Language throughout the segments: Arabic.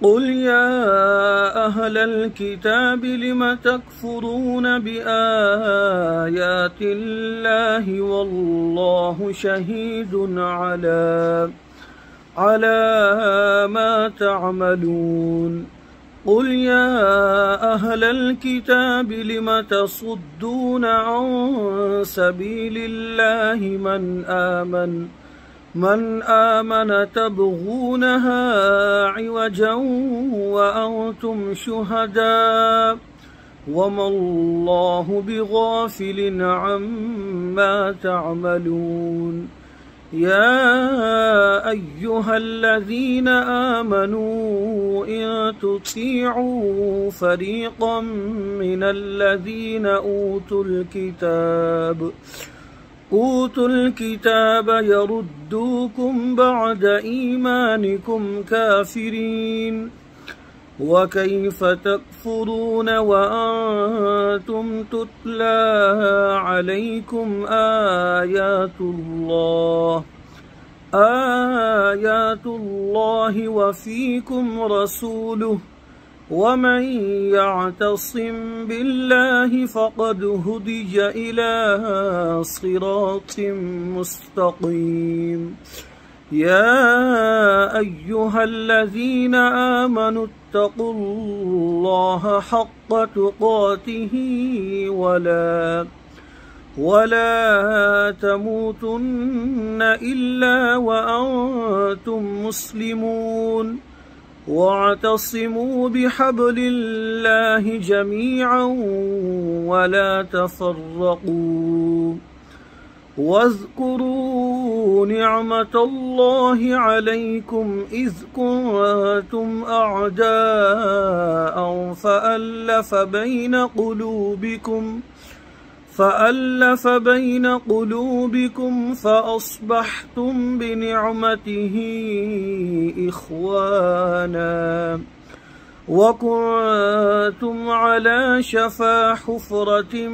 قل يا أهل الكتاب لم تكفرون بآيات الله والله شهيد على ما تعملون. قل يا أهل الكتاب لم تصدون عن سبيل الله من آمن تبغونها عوجا وأنتم شهداء وما الله بغافل عما تعملون. يا أيها الذين آمنوا إن تطيعوا فريقا من الذين أوتوا الكتاب يردوكم بعد إيمانكم كافرين. وكيف تكفرون وأنتم تتلى عليكم آيات الله وفيكم رسوله ومن يعتصم بالله فقد هدي إلى صراط مستقيم. يا أيها الذين آمنوا اتقوا الله حق تقاته ولا تموتن إلا وأنتم مسلمون. واعتصموا بحبل الله جميعا ولا تفرقوا. واذكروا نعمة الله عليكم إذ كنتم أعداء فألف بين قلوبكم فأصبحتم بنعمته إخوانا وكنتم على شفا حفرة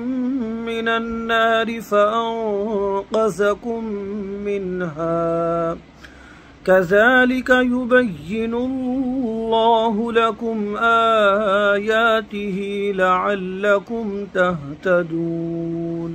من النار فأنقذكم منها. كذلك يبين الله لكم آياته لعلكم تهتدون.